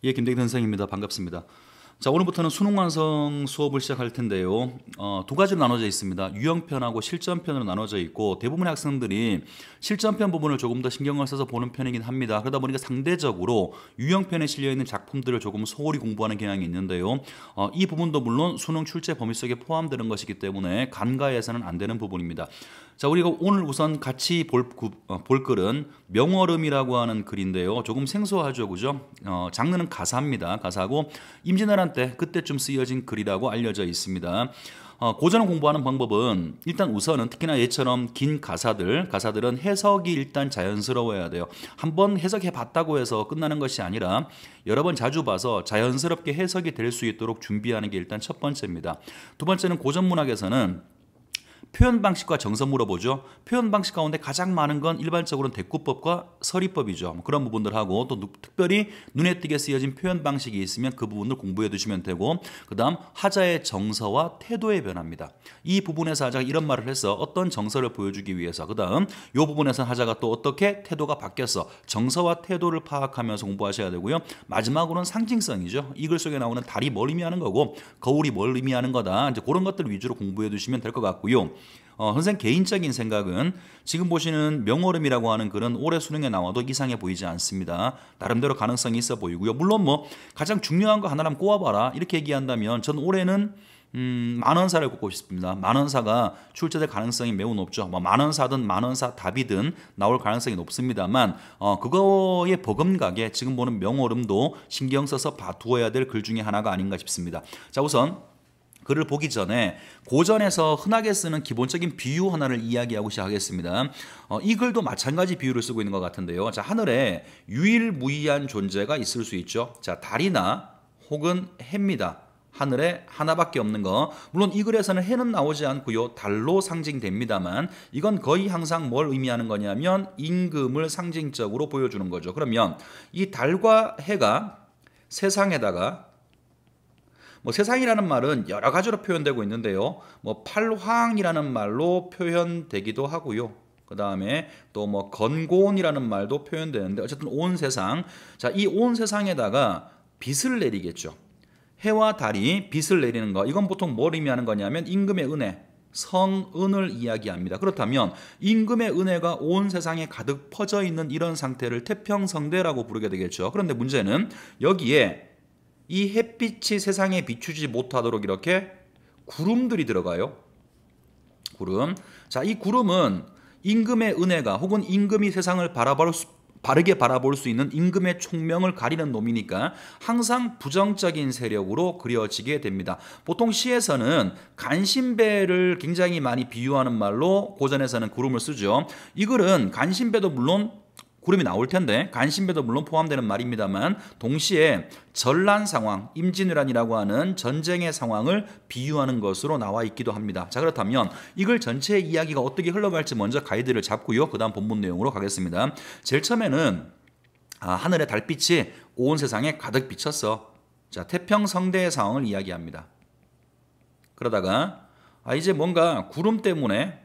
예, 김대기 선생입니다. 반갑습니다. 자, 오늘부터는 수능 완성 수업을 시작할 텐데요. 두 가지로 나눠져 있습니다. 유형편하고 실전편으로 나눠져 있고 대부분의 학생들이 실전편 부분을 조금 더 신경을 써서 보는 편이긴 합니다. 그러다 보니까 상대적으로 유형편에 실려있는 작품들을 조금 소홀히 공부하는 경향이 있는데요. 이 부분도 물론 수능 출제 범위 속에 포함되는 것이기 때문에 간과해서는 안 되는 부분입니다. 자, 우리가 오늘 우선 같이 볼 글은 명월음이라고 하는 글인데요. 조금 생소하죠, 그죠? 장르는 가사입니다. 가사고 임진왜란 때 그때쯤 쓰여진 글이라고 알려져 있습니다. 고전을 공부하는 방법은 일단 우선은 특히나 얘처럼 긴 가사들은 해석이 일단 자연스러워야 돼요. 한번 해석해 봤다고 해서 끝나는 것이 아니라 여러 번 자주 봐서 자연스럽게 해석이 될 수 있도록 준비하는 게 일단 첫 번째입니다. 두 번째는 고전 문학에서는 표현 방식과 정서 물어보죠. 표현 방식 가운데 가장 많은 건 일반적으로는 대꾸법과 서리법이죠. 그런 부분들하고 또 특별히 눈에 띄게 쓰여진 표현 방식이 있으면 그 부분을 공부해 두시면 되고, 그 다음 하자의 정서와 태도의 변화입니다. 이 부분에서 하자가 이런 말을 해서 어떤 정서를 보여주기 위해서, 그 다음 이 부분에서 하자가 또 어떻게 태도가 바뀌었어, 정서와 태도를 파악하면서 공부하셔야 되고요. 마지막으로는 상징성이죠. 이 글 속에 나오는 달이 뭘 의미하는 거고 거울이 뭘 의미하는 거다. 이제 그런 것들 위주로 공부해 두시면 될 것 같고요. 선생님 개인적인 생각은 지금 보시는 명월음이라고 하는 글은 올해 수능에 나와도 이상해 보이지 않습니다. 나름대로 가능성이 있어 보이고요. 물론 뭐 가장 중요한 거 하나라면 꼽아봐라 이렇게 얘기한다면 전 올해는 만원사를 꼽고 싶습니다. 만원사가 출제될 가능성이 매우 높죠. 뭐 만원사든 만원사 답이든 나올 가능성이 높습니다만 그거에 버금가게 지금 보는 명월음도 신경 써서 봐두어야 될 글 중에 하나가 아닌가 싶습니다. 자, 우선 글을 보기 전에 고전에서 흔하게 쓰는 기본적인 비유 하나를 이야기하고 시작하겠습니다. 이 글도 마찬가지 비유를 쓰고 있는 것 같은데요. 자, 하늘에 유일무이한 존재가 있을 수 있죠. 자, 달이나 혹은 해입니다. 하늘에 하나밖에 없는 거. 물론 이 글에서는 해는 나오지 않고요. 달로 상징됩니다만 이건 거의 항상 뭘 의미하는 거냐면 임금을 상징적으로 보여주는 거죠. 그러면 이 달과 해가 세상에다가 세상이라는 말은 여러 가지로 표현되고 있는데요. 팔황이라는 말로 표현되기도 하고요. 그 다음에 또 건곤이라는 말도 표현되는데 어쨌든 온 세상. 자, 이 온 세상에다가 빛을 내리겠죠. 해와 달이 빛을 내리는 거. 이건 보통 뭘 의미하는 거냐면 임금의 은혜, 성은을 이야기합니다. 그렇다면 임금의 은혜가 온 세상에 가득 퍼져 있는 이런 상태를 태평성대라고 부르게 되겠죠. 그런데 문제는 여기에 이 햇빛이 세상에 비추지 못하도록 이렇게 구름들이 들어가요. 구름. 자, 이 구름은 임금의 은혜가 혹은 임금이 세상을 바르게 바라볼 수 있는 임금의 총명을 가리는 놈이니까 항상 부정적인 세력으로 그려지게 됩니다. 보통 시에서는 간신배를 굉장히 많이 비유하는 말로 고전에서는 구름을 쓰죠. 이 글은 간신배도 물론 구름이 나올 텐데 간신배도 물론 포함되는 말입니다만 동시에 전란 상황, 임진왜란이라고 하는 전쟁의 상황을 비유하는 것으로 나와 있기도 합니다. 자, 그렇다면 이걸 전체의 이야기가 어떻게 흘러갈지 먼저 가이드를 잡고요. 그 다음 본문 내용으로 가겠습니다. 제일 처음에는 하늘의 달빛이 온 세상에 가득 비쳤어. 자, 태평성대의 상황을 이야기합니다. 그러다가 이제 뭔가 구름 때문에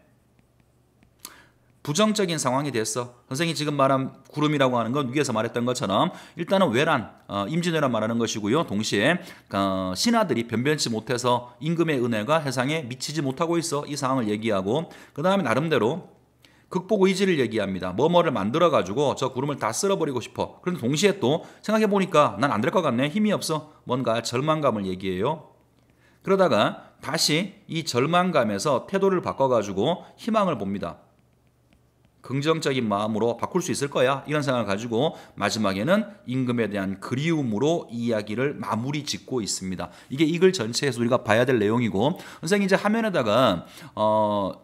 부정적인 상황이 됐어. 선생님이 지금 말한 구름이라고 하는 건 위에서 말했던 것처럼 일단은 외란, 임진왜란 말하는 것이고요. 동시에 신하들이 변변치 못해서 임금의 은혜가 세상에 미치지 못하고 있어. 이 상황을 얘기하고 그 다음에 나름대로 극복 의지를 얘기합니다. 뭐뭐를 만들어가지고 저 구름을 다 쓸어버리고 싶어. 그런데 동시에 또 생각해보니까 난 안 될 것 같네. 힘이 없어. 뭔가 절망감을 얘기해요. 그러다가 다시 이 절망감에서 태도를 바꿔가지고 희망을 봅니다. 긍정적인 마음으로 바꿀 수 있을 거야 이런 생각을 가지고 마지막에는 임금에 대한 그리움으로 이야기를 마무리 짓고 있습니다. 이게 이 글 전체에서 우리가 봐야 될 내용이고 선생님 이제 화면에다가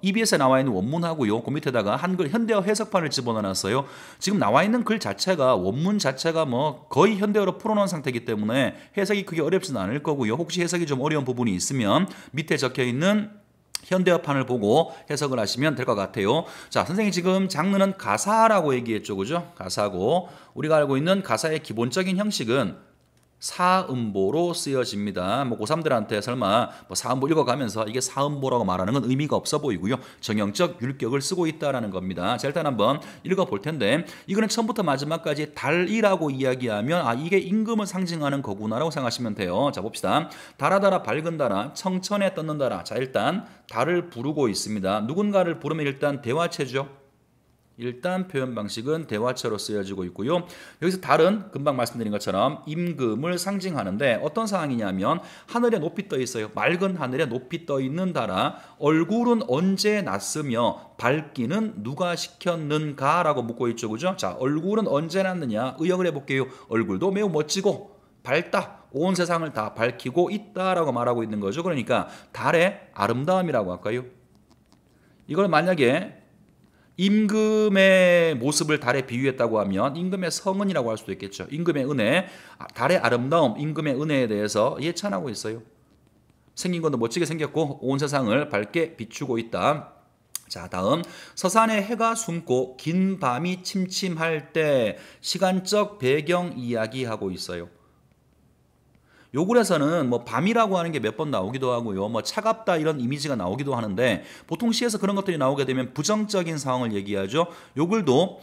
EBS에 나와 있는 원문하고요 그 밑에다가 한글 현대어 해석판을 집어넣어놨어요. 지금 나와 있는 글 자체가 원문 자체가 거의 현대어로 풀어놓은 상태이기 때문에 해석이 크게 어렵지는 않을 거고요. 혹시 해석이 좀 어려운 부분이 있으면 밑에 적혀있는 현대어판을 보고 해석을 하시면 될 것 같아요. 자, 선생님이 지금 장르는 가사라고 얘기했죠. 그죠? 가사고 우리가 알고 있는 가사의 기본적인 형식은 사음보로 쓰여집니다. 뭐 고3들한테 설마 뭐 사음보 읽어가면서 이게 사음보라고 말하는 건 의미가 없어 보이고요. 정형적 율격을 쓰고 있다라는 겁니다. 자, 일단 한번 읽어볼 텐데 이거는 처음부터 마지막까지 달이라고 이야기하면 아 이게 임금을 상징하는 거구나라고 생각하시면 돼요. 자, 봅시다. 달아달아 밝은 달아 청천에 떴는 달아. 자, 일단 달을 부르고 있습니다. 누군가를 부르면 일단 대화체죠. 일단 표현 방식은 대화체로 쓰여지고 있고요. 여기서 달은 금방 말씀드린 것처럼 임금을 상징하는데 어떤 상황이냐면 하늘에 높이 떠 있어요. 맑은 하늘에 높이 떠 있는 달아 얼굴은 언제 났으며 밝기는 누가 시켰는가라고 묻고 있죠. 그죠? 자, 얼굴은 언제 났느냐? 의역을 해볼게요. 얼굴도 매우 멋지고 밝다. 온 세상을 다 밝히고 있다라고 말하고 있는 거죠. 그러니까 달의 아름다움이라고 할까요? 이걸 만약에 임금의 모습을 달에 비유했다고 하면 임금의 성은이라고 할 수도 있겠죠. 임금의 은혜, 달의 아름다움, 임금의 은혜에 대해서 예찬하고 있어요. 생긴 것도 멋지게 생겼고 온 세상을 밝게 비추고 있다. 자, 다음 서산에 해가 숨고 긴 밤이 침침할 때 시간적 배경 이야기하고 있어요. 요 글에서는 뭐 밤이라고 하는 게 몇 번 나오기도 하고요. 뭐 차갑다 이런 이미지가 나오기도 하는데 보통 시에서 그런 것들이 나오게 되면 부정적인 상황을 얘기하죠. 요 글도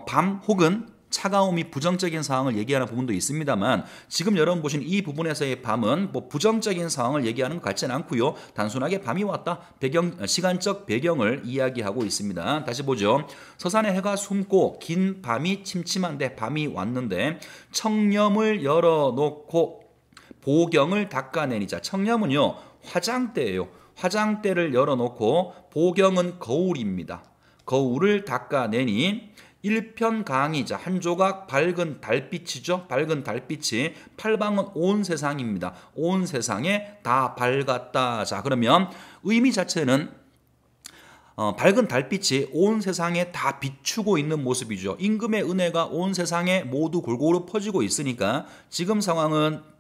밤 혹은 차가움이 부정적인 상황을 얘기하는 부분도 있습니다만 지금 여러분 보신 이 부분에서의 밤은 뭐 부정적인 상황을 얘기하는 것 같지는 않고요. 단순하게 밤이 왔다. 시간적 배경을 이야기하고 있습니다. 다시 보죠. 서산에 해가 숨고 긴 밤이 침침한데 밤이 왔는데 청렴을 열어놓고 보경을 닦아내니자. 청렴은요 화장대예요. 화장대를 열어놓고 보경은 거울입니다. 거울을 닦아내니 일편강이자 한 조각 밝은 달빛이죠. 밝은 달빛이 팔방은 온 세상입니다. 온 세상에 다 밝았다. 자, 그러면 의미 자체는 밝은 달빛이 온 세상에 다 비추고 있는 모습이죠. 임금의 은혜가 온 세상에 모두 골고루 퍼지고 있으니까 지금 상황은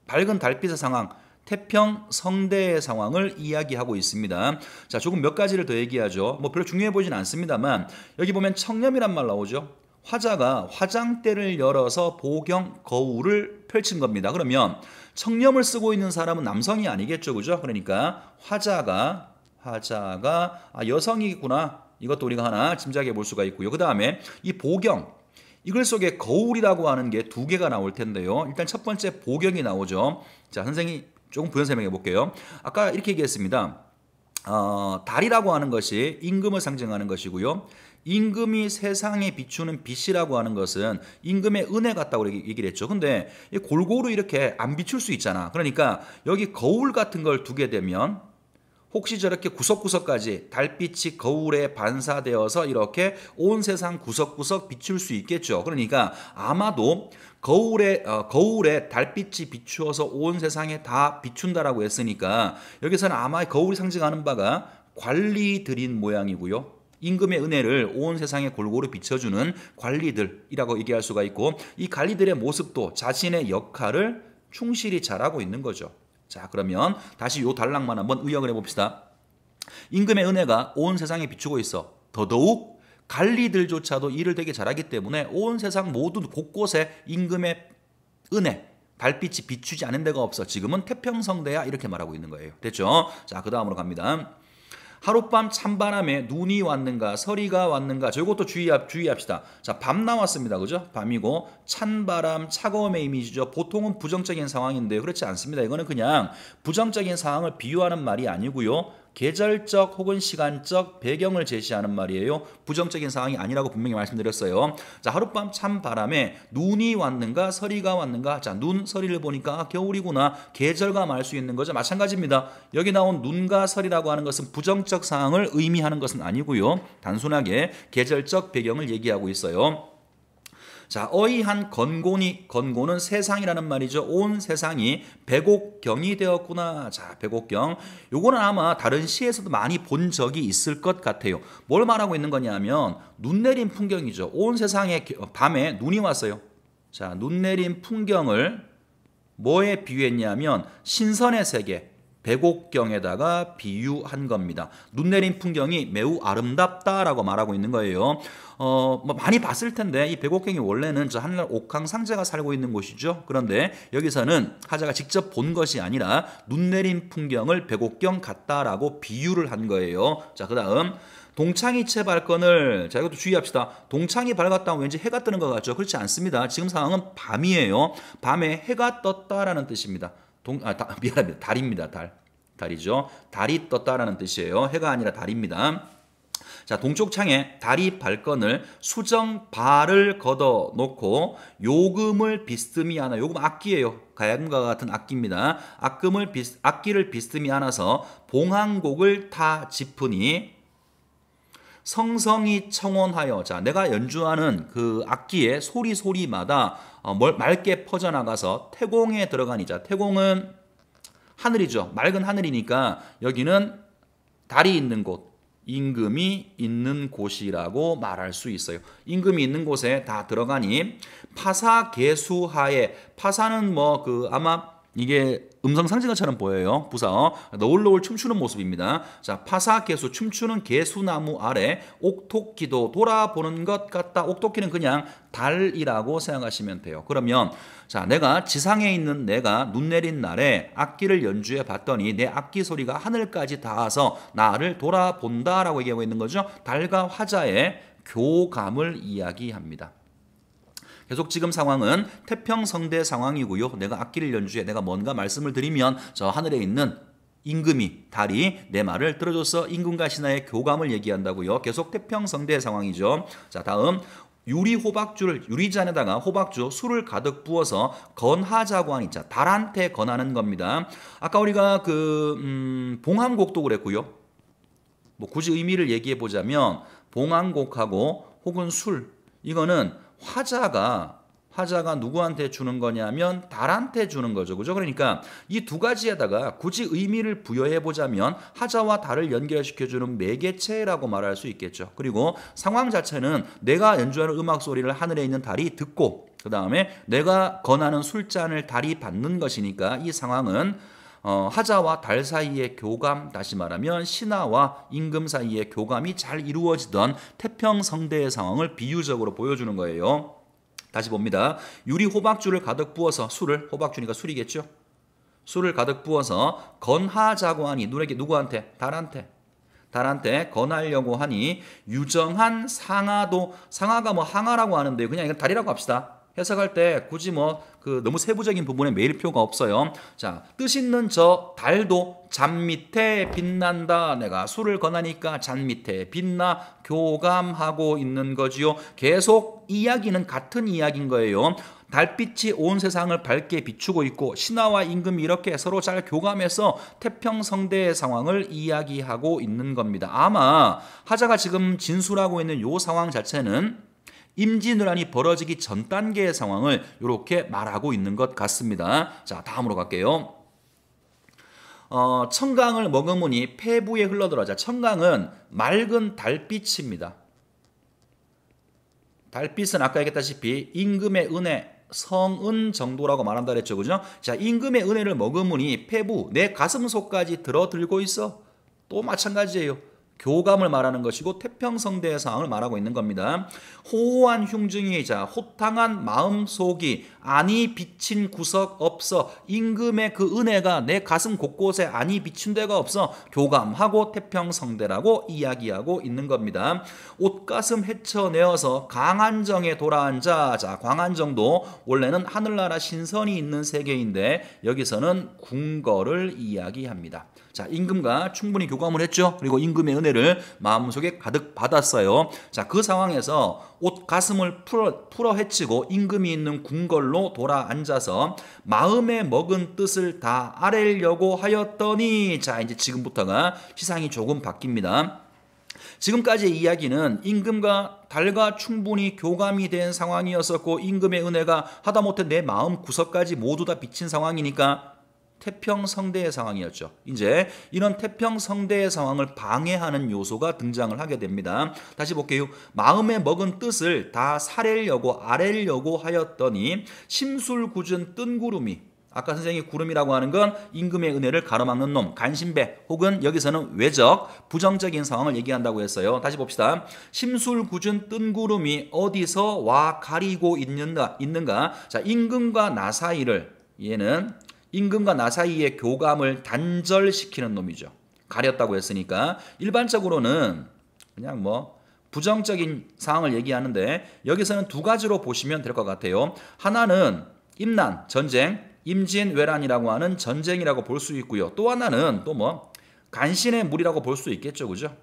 밝은 달빛의 상황, 태평 성대의 상황을 이야기하고 있습니다. 자, 조금 몇 가지를 더 얘기하죠. 뭐 별로 중요해 보이진 않습니다만 여기 보면 청렴이란 말 나오죠. 화자가 화장대를 열어서 보경 거울을 펼친 겁니다. 그러면 청렴을 쓰고 있는 사람은 남성이 아니겠죠. 그죠? 그러니까 화자가 여성이구나. 이것도 우리가 하나 짐작해 볼 수가 있고요. 그 다음에 이 보경, 이 글 속에 거울이라고 하는 게 두 개가 나올 텐데요. 일단 첫 번째 보경이 나오죠. 자, 선생님이 조금 부연 설명해 볼게요. 아까 이렇게 얘기했습니다. 달이라고 하는 것이 임금을 상징하는 것이고요. 임금이 세상에 비추는 빛이라고 하는 것은 임금의 은혜 같다고 얘기를 했죠. 근데 골고루 이렇게 안 비출 수 있잖아. 그러니까 여기 거울 같은 걸 두게 되면 혹시 저렇게 구석구석까지 달빛이 거울에 반사되어서 이렇게 온 세상 구석구석 비출 수 있겠죠. 그러니까 아마도 거울에 달빛이 비추어서 온 세상에 다 비춘다라고 했으니까 여기서는 아마 거울이 상징하는 바가 관리들인 모양이고요. 임금의 은혜를 온 세상에 골고루 비춰주는 관리들이라고 얘기할 수가 있고 이 관리들의 모습도 자신의 역할을 충실히 잘하고 있는 거죠. 자, 그러면 다시 요 단락만 한번 의역을 해봅시다. 임금의 은혜가 온 세상에 비추고 있어. 더더욱 관리들조차도 일을 되게 잘하기 때문에 온 세상 모두 곳곳에 임금의 은혜, 달빛이 비추지 않은 데가 없어. 지금은 태평성대야 이렇게 말하고 있는 거예요. 됐죠? 자, 그 다음으로 갑니다. 하룻밤 찬바람에 눈이 왔는가 서리가 왔는가. 자, 이것도 주의합시다. 자, 밤 나왔습니다. 그죠? 밤이고 찬바람, 차가움의 이미지죠. 보통은 부정적인 상황인데요. 그렇지 않습니다. 이거는 그냥 부정적인 상황을 비유하는 말이 아니고요. 계절적 혹은 시간적 배경을 제시하는 말이에요. 부정적인 상황이 아니라고 분명히 말씀드렸어요. 자, 하룻밤 찬바람에 눈이 왔는가 서리가 왔는가. 자, 눈, 서리를 보니까 겨울이구나. 계절감 알 수 있는 거죠. 마찬가지입니다. 여기 나온 눈과 서리라고 하는 것은 부정적 상황을 의미하는 것은 아니고요. 단순하게 계절적 배경을 얘기하고 있어요. 자, 어이한 건고는 세상이라는 말이죠. 온 세상이 백옥경이 되었구나. 자, 백옥경. 요거는 아마 다른 시에서도 많이 본 적이 있을 것 같아요. 뭘 말하고 있는 거냐면 눈 내린 풍경이죠. 온 세상에 밤에 눈이 왔어요. 자, 눈 내린 풍경을 뭐에 비유했냐면 신선의 세계, 백옥경에다가 비유한 겁니다. 눈 내린 풍경이 매우 아름답다라고 말하고 있는 거예요. 뭐 많이 봤을 텐데 이 백옥경이 원래는 저 하늘날 옥황상제가 살고 있는 곳이죠. 그런데 여기서는 하자가 직접 본 것이 아니라 눈 내린 풍경을 백옥경 같다라고 비유를 한 거예요. 자, 그다음 동창이체 발건을, 자, 이것도 주의합시다. 동창이 밝았다 하면 왠지 해가 뜨는 것 같죠? 그렇지 않습니다. 지금 상황은 밤이에요. 밤에 해가 떴다라는 뜻입니다. 미안합니다. 달입니다. 달이죠. 달이 떴다라는 뜻이에요. 해가 아니라 달입니다. 자, 동쪽 창에 달이 발건을 수정발을 걷어 놓고 요금을 비스듬히 하나, 요금 악기예요. 가야금과 같은 악기입니다. 악기를 비스듬히 안아서 봉황곡을 타 짚으니 성성이 청원하여, 자, 내가 연주하는 그 악기의 소리마다 맑게 퍼져나가서 태공에 들어가니, 자, 태공은 하늘이죠. 맑은 하늘이니까 여기는 달이 있는 곳, 임금이 있는 곳이라고 말할 수 있어요. 임금이 있는 곳에 다 들어가니 파사개수하에, 파사는 뭐 아마 이게 음성 상징어처럼 보여요. 부사 너울너울 춤추는 모습입니다. 자, 파사개수, 춤추는 개수나무 아래 옥토끼도 돌아보는 것 같다. 옥토끼는 그냥 달이라고 생각하시면 돼요. 그러면 자, 내가 지상에 있는 내가 눈 내린 날에 악기를 연주해 봤더니 내 악기 소리가 하늘까지 닿아서 나를 돌아본다라고 얘기하고 있는 거죠. 달과 화자의 교감을 이야기합니다. 계속 지금 상황은 태평성대 상황이고요. 내가 악기를 연주해 내가 뭔가 말씀을 드리면 저 하늘에 있는 임금이, 달이 내 말을 들어줘서 임금과 신하의 교감을 얘기한다고요. 계속 태평성대 상황이죠. 자, 다음 유리잔에다가 호박주 술을 가득 부어서 건하자고 하니, 자, 달한테 건하는 겁니다. 아까 우리가 봉황곡도 그랬고요. 뭐 굳이 의미를 얘기해 보자면 봉황곡하고 혹은 술, 이거는 화자가 누구한테 주는 거냐면 달한테 주는 거죠. 그죠? 그러니까 이 두 가지에다가 굳이 의미를 부여해 보자면 하자와 달을 연결시켜주는 매개체라고 말할 수 있겠죠. 그리고 상황 자체는 내가 연주하는 음악 소리를 하늘에 있는 달이 듣고 그 다음에 내가 권하는 술잔을 달이 받는 것이니까 이 상황은 하자와 달 사이의 교감, 다시 말하면 신하와 임금 사이의 교감이 잘 이루어지던 태평성대의 상황을 비유적으로 보여주는 거예요. 다시 봅니다. 유리 호박주를 가득 부어서 호박주니까 술이겠죠. 술을 가득 부어서 건하자고 하니, 누구한테? 달한테 건하려고 하니 유정한 상하가 뭐 항아라고 하는데 그냥 이건 달이라고 합시다. 해석할 때 굳이 너무 세부적인 부분에 매일표가 없어요. 자, 뜻 있는 저 달도 잔 밑에 빛난다. 내가 술을 권하니까 잔 밑에 빛나 교감하고 있는 거지요. 계속 이야기는 같은 이야기인 거예요. 달빛이 온 세상을 밝게 비추고 있고 신하와 임금이 이렇게 서로 잘 교감해서 태평성대의 상황을 이야기하고 있는 겁니다. 아마 하자가 지금 진술하고 있는 이 상황 자체는 임진왜란이 벌어지기 전 단계의 상황을 이렇게 말하고 있는 것 같습니다. 자, 다음으로 갈게요. 청강을 머금으니 폐부에 흘러들어. 자, 청강은 맑은 달빛입니다. 달빛은 아까 얘기했다시피 임금의 은혜, 성은 정도라고 말한다 그랬죠. 그죠? 자, 임금의 은혜를 머금으니 폐부, 내 가슴속까지 들어들고 있어. 또 마찬가지예요. 교감을 말하는 것이고 태평성대의 상황을 말하고 있는 겁니다. 호호한 흉증이자 호탕한 마음속이 안이 비친 구석 없어. 임금의 그 은혜가 내 가슴 곳곳에 안이 비친 데가 없어. 교감하고 태평성대라고 이야기하고 있는 겁니다. 옷가슴 헤쳐내어서 강한정에 돌아앉아. 자, 광한정도 원래는 하늘나라 신선이 있는 세계인데 여기서는 궁궐을 이야기합니다. 자, 임금과 충분히 교감을 했죠. 그리고 임금의 은혜를 마음속에 가득 받았어요. 자, 그 상황에서 옷 가슴을 풀어 헤치고 임금이 있는 궁궐로 돌아 앉아서 마음에 먹은 뜻을 다 아뢰려고 하였더니, 자, 이제 지금부터가 시상이 조금 바뀝니다. 지금까지의 이야기는 임금과 달과 충분히 교감이 된 상황이었었고 임금의 은혜가 하다못해 내 마음 구석까지 모두 다 비친 상황이니까 태평성대의 상황이었죠. 이제 이런 태평성대의 상황을 방해하는 요소가 등장을 하게 됩니다. 다시 볼게요. 마음에 먹은 뜻을 다 사려고 아뢰려고 하였더니 심술궂은 뜬구름이, 아까 선생님이 구름이라고 하는 건 임금의 은혜를 가로막는 놈, 간신배 혹은 여기서는 외적, 부정적인 상황을 얘기한다고 했어요. 다시 봅시다. 심술궂은 뜬구름이 어디서 와 가리고 있는가? 자, 임금과 나 사이를, 얘는 임금과 나 사이의 교감을 단절시키는 놈이죠. 가렸다고 했으니까 일반적으로는 그냥 뭐 부정적인 상황을 얘기하는데 여기서는 두 가지로 보시면 될 것 같아요. 하나는 임난, 전쟁, 임진왜란이라고 하는 전쟁이라고 볼 수 있고요. 또 하나는 또 뭐 간신의 물이라고 볼 수 있겠죠. 그죠?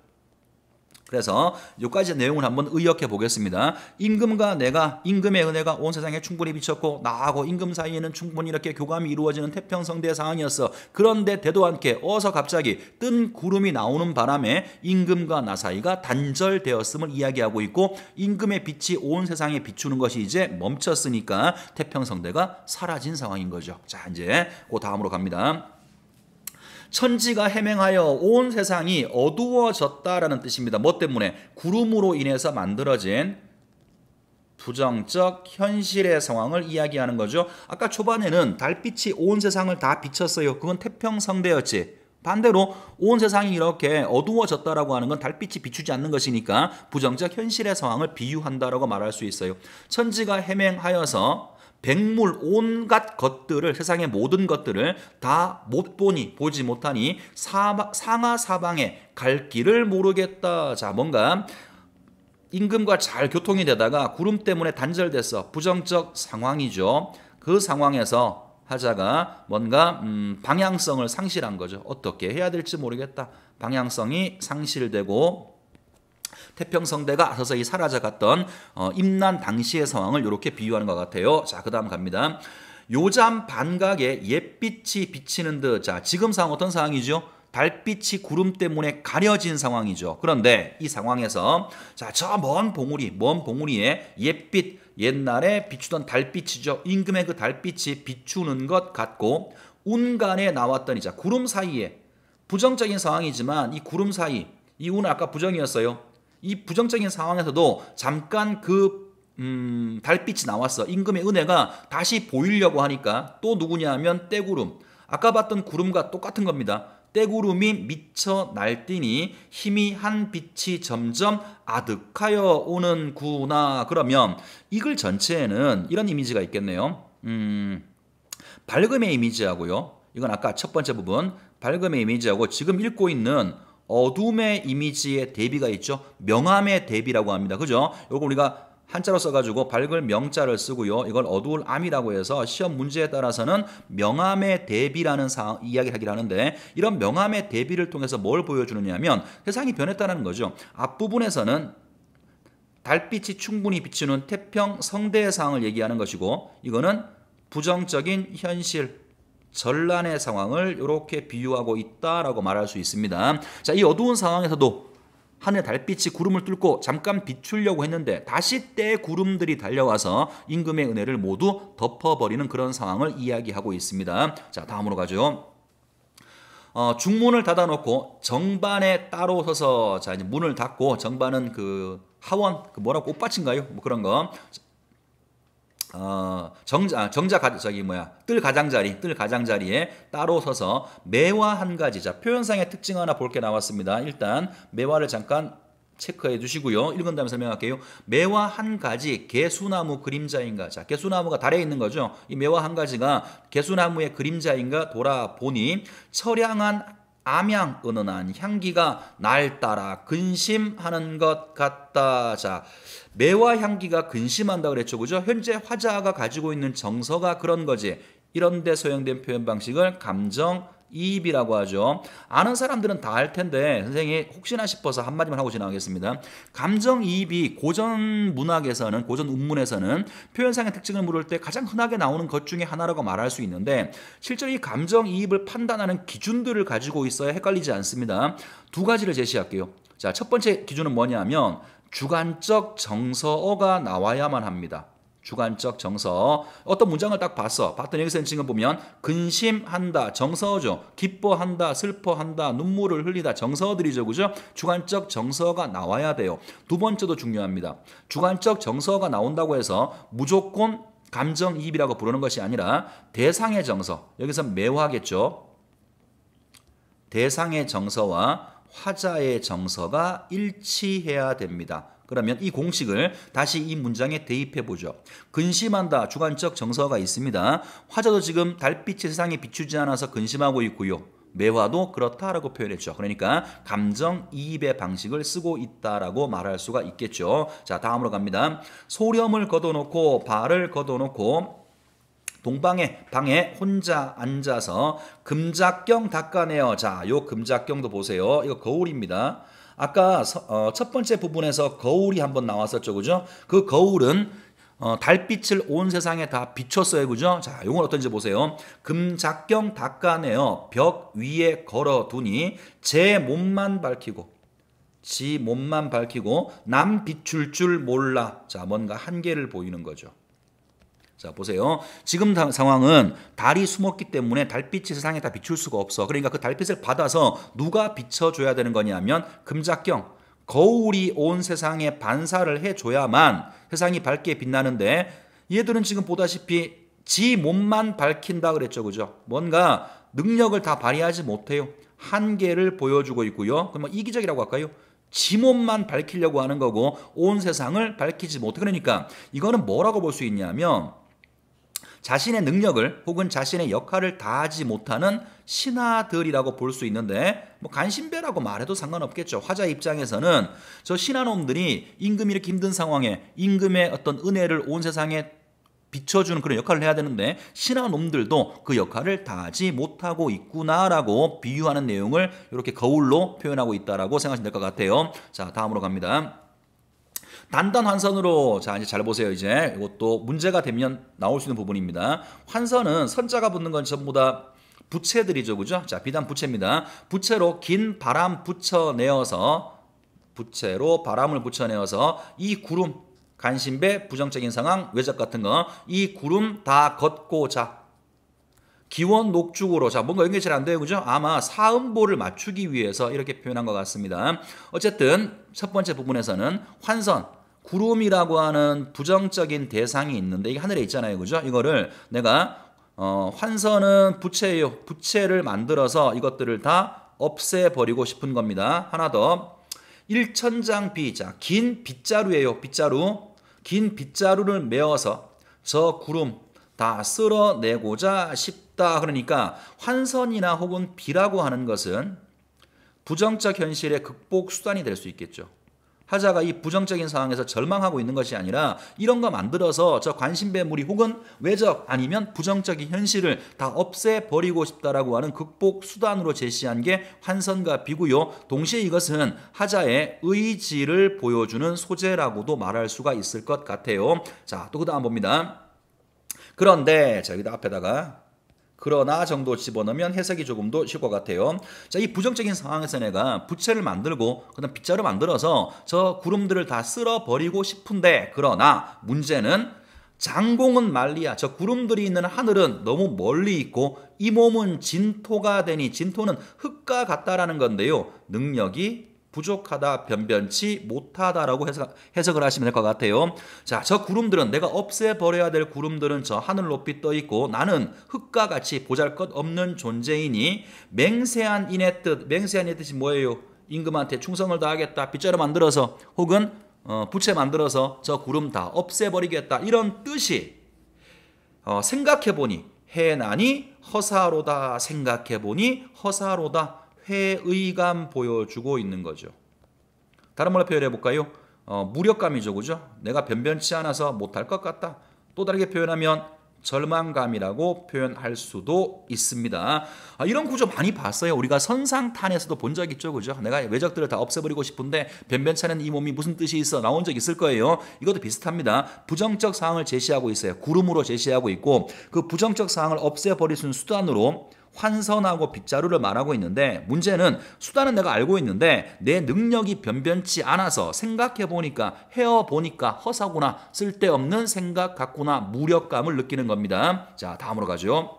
그래서 여기까지 내용을 한번 의역해 보겠습니다. 임금과 내가, 임금의 은혜가 온 세상에 충분히 비쳤고 나하고 임금 사이에는 충분히 이렇게 교감이 이루어지는 태평성대 상황이었어. 그런데 되도 않게 어서 갑자기 뜬 구름이 나오는 바람에 임금과 나 사이가 단절되었음을 이야기하고 있고 임금의 빛이 온 세상에 비추는 것이 이제 멈췄으니까 태평성대가 사라진 상황인 거죠. 자, 이제 그 다음으로 갑니다. 천지가 해맹하여 온 세상이 어두워졌다라는 뜻입니다. 뭐 때문에? 구름으로 인해서 만들어진 부정적 현실의 상황을 이야기하는 거죠. 아까 초반에는 달빛이 온 세상을 다 비쳤어요. 그건 태평성대였지. 반대로 온 세상이 이렇게 어두워졌다라고 하는 건 달빛이 비추지 않는 것이니까 부정적 현실의 상황을 비유한다라고 말할 수 있어요. 천지가 해맹하여서 백물 온갖 것들을, 세상의 모든 것들을 다 못 보니, 보지 못하니 상하 사방에 갈 길을 모르겠다. 자, 뭔가 임금과 잘 교통이 되다가 구름 때문에 단절됐어. 부정적 상황이죠. 그 상황에서 하자가 뭔가 방향성을 상실한 거죠. 어떻게 해야 될지 모르겠다. 방향성이 상실되고 태평성대가 서서히 사라져갔던 임난 당시의 상황을 이렇게 비유하는 것 같아요. 자, 그 다음 갑니다. 요잠 반각에 옛빛이 비치는 듯. 자, 지금 상황 어떤 상황이죠? 달빛이 구름 때문에 가려진 상황이죠. 그런데 이 상황에서 자, 저 먼 봉우리에 옛빛, 옛날에 비추던 달빛이죠. 임금의 그 달빛이 비추는 것 같고 운간에 나왔더니, 자, 구름 사이에 부정적인 상황이지만 이 구름 사이, 이 운은 아까 부정이었어요. 이 부정적인 상황에서도 잠깐 그 달빛이 나왔어. 임금의 은혜가 다시 보이려고 하니까 또 누구냐 하면 떼구름. 아까 봤던 구름과 똑같은 겁니다. 떼구름이 미쳐 날뛰니 희미한 빛이 점점 아득하여 오는구나. 그러면 이 글 전체에는 이런 이미지가 있겠네요. 밝음의 이미지하고요. 이건 아까 첫 번째 부분 밝음의 이미지하고 지금 읽고 있는 어둠의 이미지의 대비가 있죠. 명암의 대비라고 합니다. 그죠? 이거 우리가 한자로 써가지고 밝을 명자를 쓰고요. 이걸 어두울 암이라고 해서 시험 문제에 따라서는 명암의 대비라는 이야기를 하긴 하는데 이런 명암의 대비를 통해서 뭘 보여주느냐 하면 세상이 변했다는 거죠. 앞부분에서는 달빛이 충분히 비추는 태평성대의 상황을 얘기하는 것이고 이거는 부정적인 현실, 전란의 상황을 이렇게 비유하고 있다라고 말할 수 있습니다. 자, 이 어두운 상황에서도 하늘 달빛이 구름을 뚫고 잠깐 비추려고 했는데 다시 때 구름들이 달려와서 임금의 은혜를 모두 덮어버리는 그런 상황을 이야기하고 있습니다. 자, 다음으로 가죠. 중문을 닫아놓고 정반에 따로 서서, 자, 이제 문을 닫고 정반은 그 하원, 그 뭐라고 꽃밭인가요? 뭐 그런 거. 뜰 가장자리에 따로 서서 매화 한 가지. 자, 표현상의 특징 하나 볼 게 나왔습니다. 일단 매화를 잠깐 체크해 주시고요. 읽은 다음에 설명할게요. 매화 한 가지 개수나무 그림자인가. 자, 개수나무가 달에 있는 거죠. 이 매화 한 가지가 개수나무의 그림자인가 돌아보니 처량한 암양 은은한 향기가 날 따라 근심하는 것 같다. 자, 매화 향기가 근심한다 그랬죠. 그죠? 현재 화자가 가지고 있는 정서가 그런 거지. 이런 데 소형된 표현 방식을 감정이입이라고 하죠. 아는 사람들은 다 알 텐데 선생님이 혹시나 싶어서 한마디만 하고 지나가겠습니다. 감정이입이 고전 문학에서는, 고전 운문에서는 표현상의 특징을 물을 때 가장 흔하게 나오는 것 중에 하나라고 말할 수 있는데 실제로 이 감정이입을 판단하는 기준들을 가지고 있어야 헷갈리지 않습니다. 두 가지를 제시할게요. 자, 첫 번째 기준은 뭐냐면 주관적 정서어가 나와야만 합니다. 주관적 정서. 어떤 문장을 딱 봤더니 여기서 지금 보면 근심한다, 정서어죠. 기뻐한다, 슬퍼한다, 눈물을 흘리다, 정서어들이죠. 그죠? 주관적 정서가 나와야 돼요. 두 번째도 중요합니다. 주관적 정서가 나온다고 해서 무조건 감정이입이라고 부르는 것이 아니라 대상의 정서, 여기서 매화겠죠. 대상의 정서와 화자의 정서가 일치해야 됩니다. 그러면 이 공식을 다시 이 문장에 대입해 보죠. 근심한다, 주관적 정서가 있습니다. 화자도 지금 달빛이 세상에 비추지 않아서 근심하고 있고요. 매화도 그렇다라고 표현했죠. 그러니까 감정이입의 방식을 쓰고 있다라고 말할 수가 있겠죠. 자, 다음으로 갑니다. 소렴을 걷어놓고 발을 걷어놓고 동방의 방에 혼자 앉아서 금작경 닦아내어. 자, 요 금작경도 보세요. 이거 거울입니다. 아까 첫 번째 부분에서 거울이 한번 나왔었죠, 그죠? 그 거울은 달빛을 온 세상에 다 비췄어요, 그죠? 자, 이건 어떤지 보세요. 금작경 닦아내어 벽 위에 걸어두니 제 몸만 밝히고, 지 몸만 밝히고 남 비출 줄 몰라. 자, 뭔가 한계를 보이는 거죠. 자, 보세요. 지금 상황은 달이 숨었기 때문에 달빛이 세상에 다 비출 수가 없어. 그러니까 그 달빛을 받아서 누가 비춰줘야 되는 거냐면 금작경, 거울이 온 세상에 반사를 해줘야만 세상이 밝게 빛나는데, 얘들은 지금 보다시피 지 몸만 밝힌다 그랬죠, 그죠? 뭔가 능력을 다 발휘하지 못해요. 한계를 보여주고 있고요. 그럼 이기적이라고 할까요? 지 몸만 밝히려고 하는 거고 온 세상을 밝히지 못해. 그러니까 이거는 뭐라고 볼 수 있냐면 자신의 능력을 혹은 자신의 역할을 다하지 못하는 신하들이라고 볼 수 있는데, 뭐 간신배라고 말해도 상관없겠죠. 화자 입장에서는 저 신하놈들이 임금이 이렇게 힘든 상황에 임금의 어떤 은혜를 온 세상에 비춰주는 그런 역할을 해야 되는데 신하놈들도 그 역할을 다하지 못하고 있구나라고 비유하는 내용을 이렇게 거울로 표현하고 있다라고 생각하시면 될 것 같아요. 자, 다음으로 갑니다. 단단 환선으로. 자, 이제 잘 보세요. 이제 이것도 문제가 되면 나올 수 있는 부분입니다. 환선은 선자가 붙는 건 전부 다 부채들이죠, 그죠? 자, 비단 부채입니다. 부채로 긴 바람 붙여내어서, 부채로 바람을 붙여내어서 이 구름, 간신배, 부정적인 상황, 외적 같은 거, 이 구름 다 걷고자. 기원 녹죽으로. 자, 뭔가 연결이 잘 안 돼요, 그죠? 아마 사음보를 맞추기 위해서 이렇게 표현한 것 같습니다. 어쨌든 첫 번째 부분에서는 환선, 구름이라고 하는 부정적인 대상이 있는데 이게 하늘에 있잖아요, 그죠? 이거를 내가 환선은 부채예요. 부채를 만들어서 이것들을 다 없애버리고 싶은 겁니다. 하나 더. 일천장비. 자, 긴 빗자루예요. 빗자루. 긴 빗자루를 메어서 저 구름 다 쓸어내고자 싶다. 그러니까 환선이나 혹은 비라고 하는 것은 부정적 현실의 극복 수단이 될 수 있겠죠. 화자가 이 부정적인 상황에서 절망하고 있는 것이 아니라 이런 거 만들어서 저 관심배물이 혹은 외적 아니면 부정적인 현실을 다 없애버리고 싶다라고 하는 극복 수단으로 제시한 게 환선과 비고요. 동시에 이것은 화자의 의지를 보여주는 소재라고도 말할 수가 있을 것 같아요. 자, 또 그 다음 봅니다. 그런데 자, 여기다 앞에다가 그러나 정도 집어넣으면 해석이 조금 더 쉬울 것 같아요. 자, 이 부정적인 상황에서 내가 부채를 만들고 그다음 빗자루 만들어서 저 구름들을 다 쓸어버리고 싶은데, 그러나 문제는 장공은 만리야. 저 구름들이 있는 하늘은 너무 멀리 있고 이 몸은 진토가 되니, 진토는 흙과 같다라는 건데요. 능력이 부족하다, 변변치 못하다라고 해석을 하시면 될 것 같아요. 자, 저 구름들은, 내가 없애버려야 될 구름들은 저 하늘 높이 떠 있고 나는 흙과 같이 보잘것없는 존재이니 맹세한 인의 뜻. 맹세한 인의 뜻이 뭐예요? 임금한테 충성을 다하겠다, 빗자루 만들어서 혹은 부채 만들어서 저 구름 다 없애버리겠다, 이런 뜻이 생각해보니 해나니 허사로다. 생각해보니 허사로다. 회의감 보여주고 있는 거죠. 다른 말로 표현해 볼까요? 무력감이죠, 그죠? 내가 변변치 않아서 못할 것 같다. 또 다르게 표현하면 절망감이라고 표현할 수도 있습니다. 이런 구조 많이 봤어요. 우리가 선상탄에서도 본 적 있죠, 그죠? 내가 외적들을 다 없애버리고 싶은데 변변치 않은 이 몸이 무슨 뜻이 있어? 나온 적 있을 거예요. 이것도 비슷합니다. 부정적 상황을 제시하고 있어요. 구름으로 제시하고 있고 그 부정적 상황을 없애버릴 수 있는 수단으로 환선하고 빗자루를 말하고 있는데, 문제는 수단은 내가 알고 있는데 내 능력이 변변치 않아서 생각해보니까, 헤어보니까 허사구나, 쓸데없는 생각 같구나, 무력감을 느끼는 겁니다. 자, 다음으로 가죠.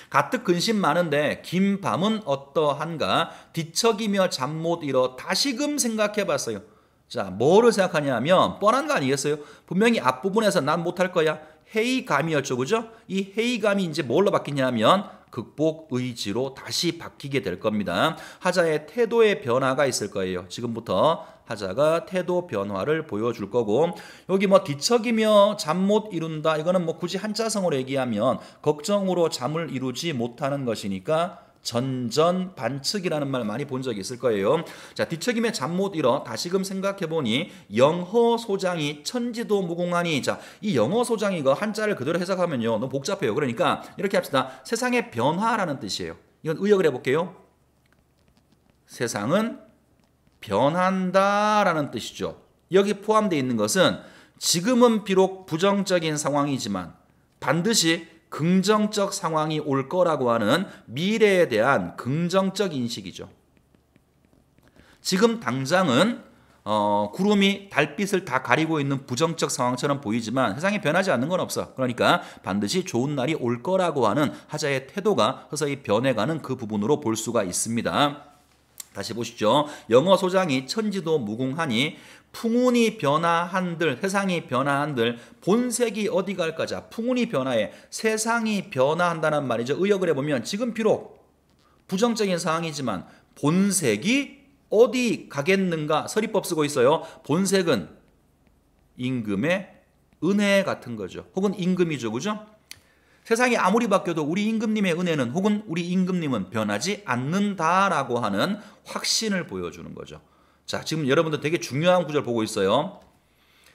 가뜩 근심 많은데 긴 밤은 어떠한가, 뒤척이며 잠 못 이뤄 다시금 생각해봤어요. 자, 뭐를 생각하냐면 뻔한 거 아니겠어요? 분명히 앞부분에서 난 못할 거야, 회의감이었죠. 그죠? 이 회의감이 이제 뭘로 바뀌냐면 극복 의지로 다시 바뀌게 될 겁니다. 하자의 태도의 변화가 있을 거예요. 지금부터 하자가 태도 변화를 보여줄 거고, 여기 뭐 뒤척이며 잠 못 이룬다, 이거는 뭐 굳이 한자성어로 얘기하면 걱정으로 잠을 이루지 못하는 것이니까 전전 반측이라는 말 많이 본 적이 있을 거예요. 자, 뒤척임에 잠 못 이뤄 다시금 생각해보니 영허 소장이 천지도 무궁하니. 자, 이 영허 소장이 이거 한자를 그대로 해석하면요 너무 복잡해요. 그러니까 이렇게 합시다. 세상의 변화라는 뜻이에요. 이건 의역을 해볼게요. 세상은 변한다라는 뜻이죠. 여기 포함되어 있는 것은 지금은 비록 부정적인 상황이지만 반드시 긍정적 상황이 올 거라고 하는 미래에 대한 긍정적 인식이죠. 지금 당장은 구름이 달빛을 다 가리고 있는 부정적 상황처럼 보이지만 세상에 변하지 않는 건 없어. 그러니까 반드시 좋은 날이 올 거라고 하는 하자의 태도가 서서히 변해가는 그 부분으로 볼 수가 있습니다. 다시 보시죠. 영어 소장이 천지도 무궁하니 풍운이 변화한들, 세상이 변화한들, 본색이 어디 갈까? 자, 풍운이 변화해 세상이 변화한다는 말이죠. 의역을 해보면 지금 비록 부정적인 상황이지만 본색이 어디 가겠는가? 서리법 쓰고 있어요. 본색은 임금의 은혜 같은 거죠. 혹은 임금이죠. 그죠? 세상이 아무리 바뀌어도 우리 임금님의 은혜는 혹은 우리 임금님은 변하지 않는다라고 하는 확신을 보여주는 거죠. 자, 지금 여러분들 되게 중요한 구절 보고 있어요.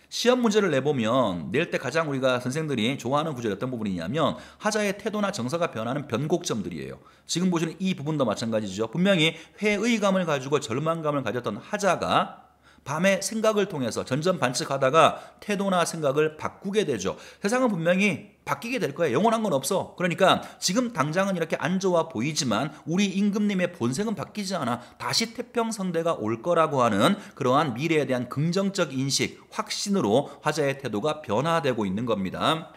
시험 문제를 내보면 낼 때 가장 우리가 선생들이 좋아하는 구절이 어떤 부분이냐면 하자의 태도나 정서가 변하는 변곡점들이에요. 지금 보시는 이 부분도 마찬가지죠. 분명히 회의감을 가지고 절망감을 가졌던 하자가 밤에 생각을 통해서 전전반측하다가 태도나 생각을 바꾸게 되죠. 세상은 분명히 바뀌게 될 거예요. 영원한 건 없어. 그러니까 지금 당장은 이렇게 안 좋아 보이지만 우리 임금님의 본색은 바뀌지 않아. 다시 태평성대가 올 거라고 하는 그러한 미래에 대한 긍정적 인식, 확신으로 화자의 태도가 변화되고 있는 겁니다.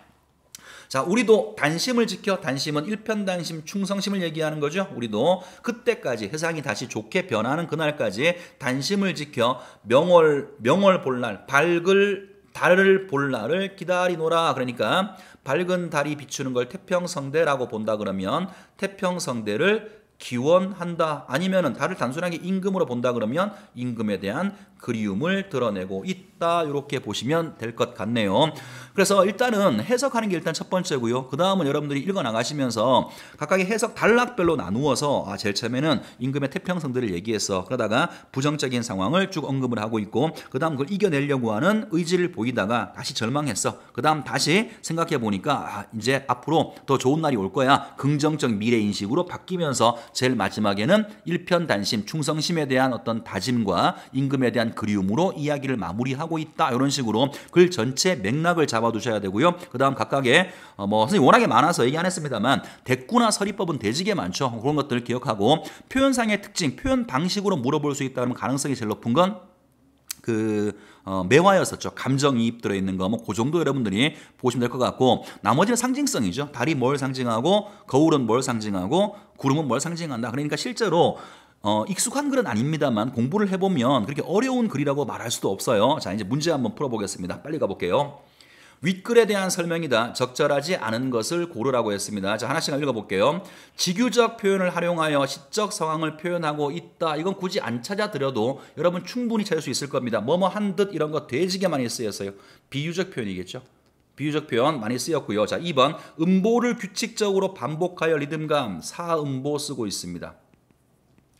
자, 우리도 단심을 지켜, 단심은 일편단심, 충성심을 얘기하는 거죠. 우리도 그때까지 세상이 다시 좋게 변하는 그날까지 단심을 지켜 명월 볼날, 밝을 달을 볼 날을 기다리노라. 그러니까 밝은 달이 비추는 걸 태평성대라고 본다 그러면 태평성대를 기원한다. 아니면은 달을 단순하게 임금으로 본다 그러면 임금에 대한 그리움을 드러내고 있다. 이렇게 보시면 될 것 같네요. 그래서 일단은 해석하는 게 일단 첫 번째고요. 그 다음은 여러분들이 읽어 나가시면서 각각의 해석 단락별로 나누어서 제일 처음에는 임금의 태평성대를 얘기했어. 그러다가 부정적인 상황을 쭉 언급을 하고 있고 그 다음 그걸 이겨내려고 하는 의지를 보이다가 다시 절망했어. 그 다음 다시 생각해 보니까 이제 앞으로 더 좋은 날이 올 거야. 긍정적 미래인식으로 바뀌면서 제일 마지막에는 일편단심, 충성심에 대한 어떤 다짐과 임금에 대한 그리움으로 이야기를 마무리하고 있다. 이런 식으로 글 전체 맥락을 잡아두셔야 되고요. 그 다음 각각의 선생님 워낙에 많아서 얘기 안 했습니다만 대꾸나 서리법은 대지게 많죠. 그런 것들을 기억하고 표현상의 특징, 표현 방식으로 물어볼 수 있다면 가능성이 제일 높은 건 매화였었죠. 감정이입 들어있는 거, 그 정도 여러분들이 보시면 될 것 같고, 나머지는 상징성이죠. 달이 뭘 상징하고, 거울은 뭘 상징하고, 구름은 뭘 상징한다. 그러니까 실제로 익숙한 글은 아닙니다만 공부를 해보면 그렇게 어려운 글이라고 말할 수도 없어요. 자, 이제 문제 한번 풀어보겠습니다. 빨리 가볼게요. 윗글에 대한 설명이다. 적절하지 않은 것을 고르라고 했습니다. 자, 하나씩 읽어볼게요. 지규적 표현을 활용하여 시적 상황을 표현하고 있다. 이건 굳이 안 찾아드려도 여러분 충분히 찾을 수 있을 겁니다. 뭐뭐 한 듯 이런 거 되지게 많이 쓰였어요. 비유적 표현이겠죠. 비유적 표현 많이 쓰였고요. 자, 2번 음보를 규칙적으로 반복하여 리듬감 사음보 쓰고 있습니다.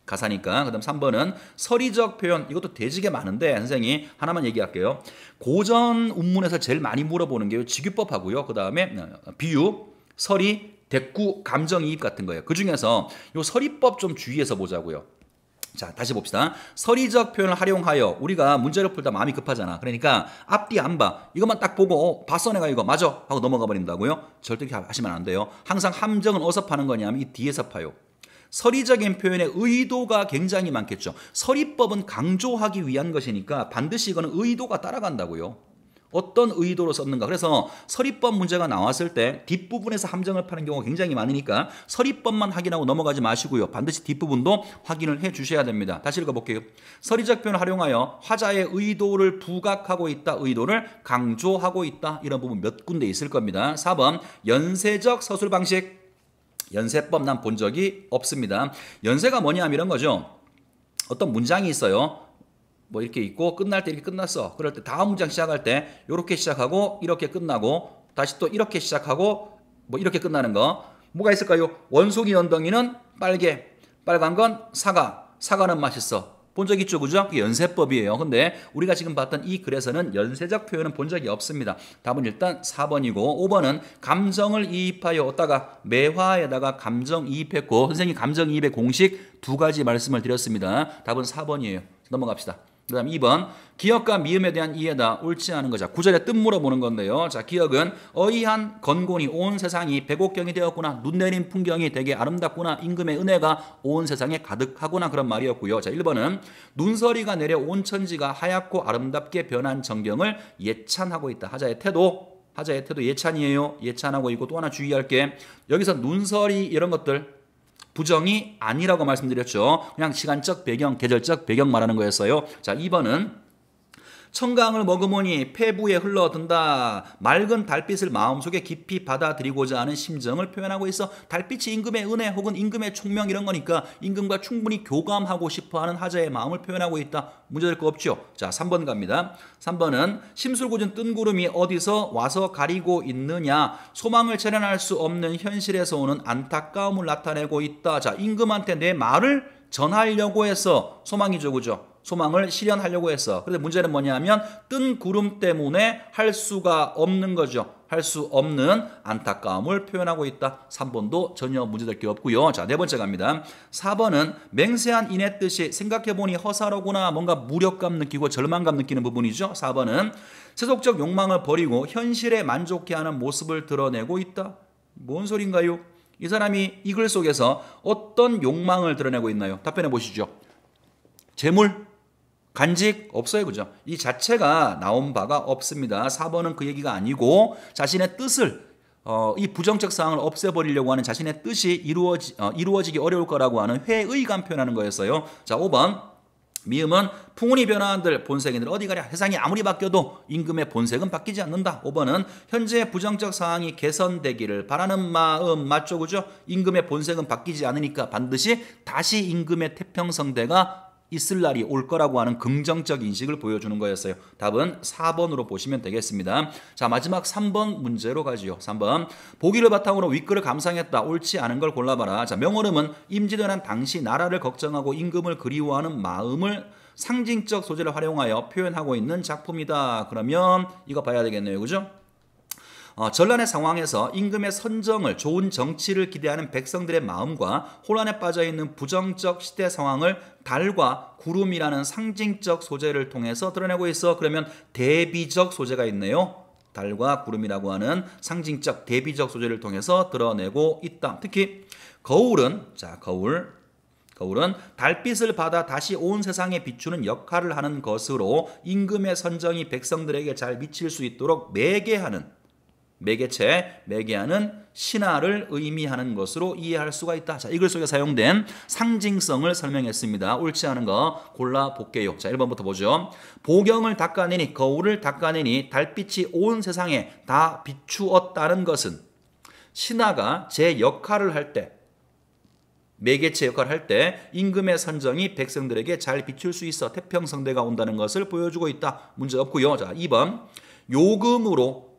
가사니까. 그 다음 3번은 서리적 표현. 이것도 되지게 많은데 선생님이 하나만 얘기할게요. 고전 운문에서 제일 많이 물어보는 게 직유법하고요. 그 다음에 비유, 서리, 대꾸, 감정이입 같은 거예요. 그 중에서 요 서리법 좀 주의해서 보자고요. 자, 다시 봅시다. 서리적 표현을 활용하여 우리가 문제를 풀다 마음이 급하잖아. 그러니까 앞뒤 안 봐. 이것만 딱 보고 봤어 내가 이거 맞아 하고 넘어가 버린다고요. 절대 그렇게 하시면 안 돼요. 항상 함정은 어디서 파는 거냐면 이 뒤에서 파요. 서리적인 표현의 의도가 굉장히 많겠죠. 서리법은 강조하기 위한 것이니까 반드시 이거는 의도가 따라간다고요. 어떤 의도로 썼는가. 그래서 서리법 문제가 나왔을 때 뒷부분에서 함정을 파는 경우가 굉장히 많으니까 서리법만 확인하고 넘어가지 마시고요. 반드시 뒷부분도 확인을 해 주셔야 됩니다. 다시 읽어볼게요. 서리적 표현을 활용하여 화자의 의도를 부각하고 있다. 의도를 강조하고 있다. 이런 부분 몇 군데 있을 겁니다. 4번 연세적 서술 방식. 연세법 난 본 적이 없습니다. 연세가 뭐냐 하면 이런 거죠. 어떤 문장이 있어요. 뭐 이렇게 있고 끝날 때 이렇게 끝났어. 그럴 때 다음 문장 시작할 때 이렇게 시작하고 이렇게 끝나고 다시 또 이렇게 시작하고 뭐 이렇게 끝나는 거. 뭐가 있을까요? 원숭이 연덩이는 빨개. 빨간 건 사과. 사과는 맛있어. 본 적 있죠, 그죠? 그게 연세법이에요. 근데 우리가 지금 봤던 이 글에서는 연세적 표현은 본 적이 없습니다. 답은 일단 4번이고 5번은 감정을 이입하여 어디다가 매화에다가 감정 이입했고 선생님 감정 이입의 공식 두 가지 말씀을 드렸습니다. 답은 4번이에요. 넘어갑시다. 그 다음 2번 기억과 미음에 대한 이해다. 옳지 않은 거죠. 구절의 뜻 물어보는 건데요. 자, 기억은 어이한 건곤이 온 세상이 백옥경이 되었구나. 눈 내린 풍경이 되게 아름답구나. 임금의 은혜가 온 세상에 가득하구나. 그런 말이었고요. 자, 1번은 눈서리가 내려 온 천지가 하얗고 아름답게 변한 전경을 예찬하고 있다. 하자의 태도 예찬이에요. 예찬하고 있고 또 하나 주의할 게 여기서 눈서리 이런 것들 부정이 아니라고 말씀드렸죠. 그냥 시간적 배경, 계절적 배경 말하는 거였어요. 자, 2번은 청강을 머금으니 폐부에 흘러든다. 맑은 달빛을 마음속에 깊이 받아들이고자 하는 심정을 표현하고 있어. 달빛이 임금의 은혜 혹은 임금의 총명 이런 거니까 임금과 충분히 교감하고 싶어하는 하자의 마음을 표현하고 있다. 문제될 거 없죠. 자, 3번 갑니다. 3번은 심술궂은 뜬구름이 어디서 와서 가리고 있느냐. 소망을 재현할 수 없는 현실에서 오는 안타까움을 나타내고 있다. 자, 임금한테 내 말을 전하려고 해서 소망이죠, 그죠? 소망을 실현하려고 했어. 그런데 문제는 뭐냐면 뜬 구름 때문에 할 수가 없는 거죠. 할 수 없는 안타까움을 표현하고 있다. 3번도 전혀 문제될 게 없고요. 자, 네 번째 갑니다. 4번은 맹세한 인의 뜻이 생각해보니 허사로구나. 뭔가 무력감 느끼고 절망감 느끼는 부분이죠. 4번은 세속적 욕망을 버리고 현실에 만족해하는 모습을 드러내고 있다. 뭔 소린가요? 이 사람이 이 글 속에서 어떤 욕망을 드러내고 있나요? 답변해 보시죠. 재물? 간직? 없어요. 그죠? 이 자체가 나온 바가 없습니다. 4번은 그 얘기가 아니고 자신의 뜻을 이 부정적 사항을 없애버리려고 하는 자신의 뜻이 이루어지기 어려울 거라고 하는 회의감 표현하는 거였어요. 자, 5번 미음은 풍운이 변화한들 본색인들 어디 가랴. 세상이 아무리 바뀌어도 임금의 본색은 바뀌지 않는다. 5번은 현재 부정적 상황이 개선되기를 바라는 마음 맞죠, 그죠? 임금의 본색은 바뀌지 않으니까 반드시 다시 임금의 태평성대가 있을 날이 올 거라고 하는 긍정적 인식을 보여주는 거였어요. 답은 4번으로 보시면 되겠습니다. 자, 마지막 3번 문제로 가지요. 3번 보기를 바탕으로 윗글을 감상했다. 옳지 않은 걸 골라봐라. 자, 명월음은 임진왜란 당시 나라를 걱정하고 임금을 그리워하는 마음을 상징적 소재를 활용하여 표현하고 있는 작품이다. 그러면 이거 봐야 되겠네요. 그죠? 전란의 상황에서 임금의 선정을 좋은 정치를 기대하는 백성들의 마음과 혼란에 빠져있는 부정적 시대 상황을 달과 구름이라는 상징적 소재를 통해서 드러내고 있어. 그러면 대비적 소재가 있네요. 달과 구름이라고 하는 상징적 대비적 소재를 통해서 드러내고 있다. 특히 거울은 거울은 달빛을 받아 다시 온 세상에 비추는 역할을 하는 것으로 임금의 선정이 백성들에게 잘 미칠 수 있도록 매개하는 신화를 의미하는 것으로 이해할 수가 있다. 자, 이 글 속에 사용된 상징성을 설명했습니다. 옳지 않은 거 골라볼게요. 자, 1번부터 보죠. 보경을 닦아내니 거울을 닦아내니 달빛이 온 세상에 다 비추었다는 것은 신하가 제 역할을 할 때 매개체 역할을 할 때 임금의 선정이 백성들에게 잘 비출 수 있어 태평성대가 온다는 것을 보여주고 있다. 문제 없고요. 자, 2번 요금으로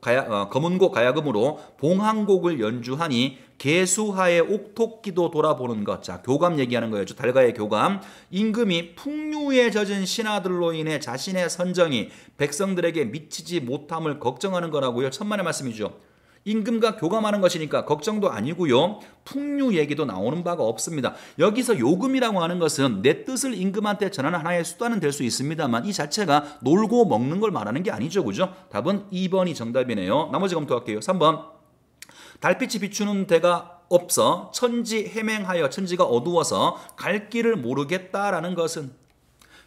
검은고 가야금으로 봉항곡을 연주하니 개수하의 옥토끼도 돌아보는 것. 자, 교감 얘기하는 거예요. 달가의 교감. 임금이 풍류에 젖은 신하들로 인해 자신의 선정이 백성들에게 미치지 못함을 걱정하는 거라고요. 천만의 말씀이죠. 임금과 교감하는 것이니까 걱정도 아니고요. 풍류 얘기도 나오는 바가 없습니다. 여기서 요금이라고 하는 것은 내 뜻을 임금한테 전하는 하나의 수단은 될 수 있습니다만 이 자체가 놀고 먹는 걸 말하는 게 아니죠. 그죠? 답은 2번이 정답이네요. 나머지 검토할게요. 3번 달빛이 비추는 데가 없어 천지 해맹하여 천지가 어두워서 갈 길을 모르겠다라는 것은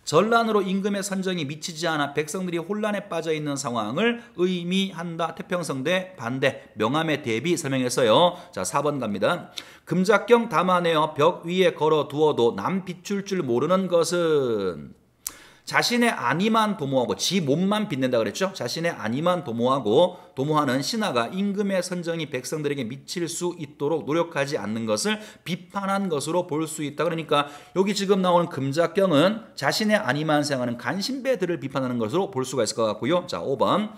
전란으로 임금의 선정이 미치지 않아 백성들이 혼란에 빠져 있는 상황을 의미한다. 태평성대 반대 명함의 대비 설명했어요. 자, 4번 갑니다. 금작경 담아내어 벽 위에 걸어 두어도 남 비출 줄 모르는 것은 자신의 안위만 도모하고 지 몸만 빛낸다 그랬죠. 자신의 안위만 도모하는 신하가 임금의 선정이 백성들에게 미칠 수 있도록 노력하지 않는 것을 비판한 것으로 볼 수 있다. 그러니까 여기 지금 나오는 금작경은 자신의 안위만 생각하는 간신배들을 비판하는 것으로 볼 수가 있을 것 같고요. 자, 5번.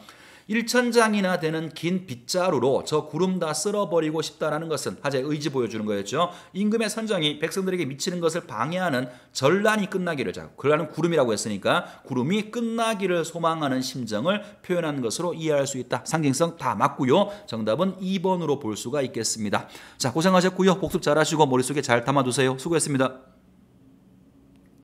1천장이나 되는 긴 빗자루로 저 구름 다 쓸어버리고 싶다라는 것은 하자의 의지 보여주는 거였죠. 임금의 선정이 백성들에게 미치는 것을 방해하는 전란이 끝나기를, 자, 전란은 구름이라고 했으니까 구름이 끝나기를 소망하는 심정을 표현한 것으로 이해할 수 있다. 상징성 다 맞고요. 정답은 2번으로 볼 수가 있겠습니다. 자, 고생하셨고요. 복습 잘하시고 머릿속에 잘 담아두세요. 수고했습니다.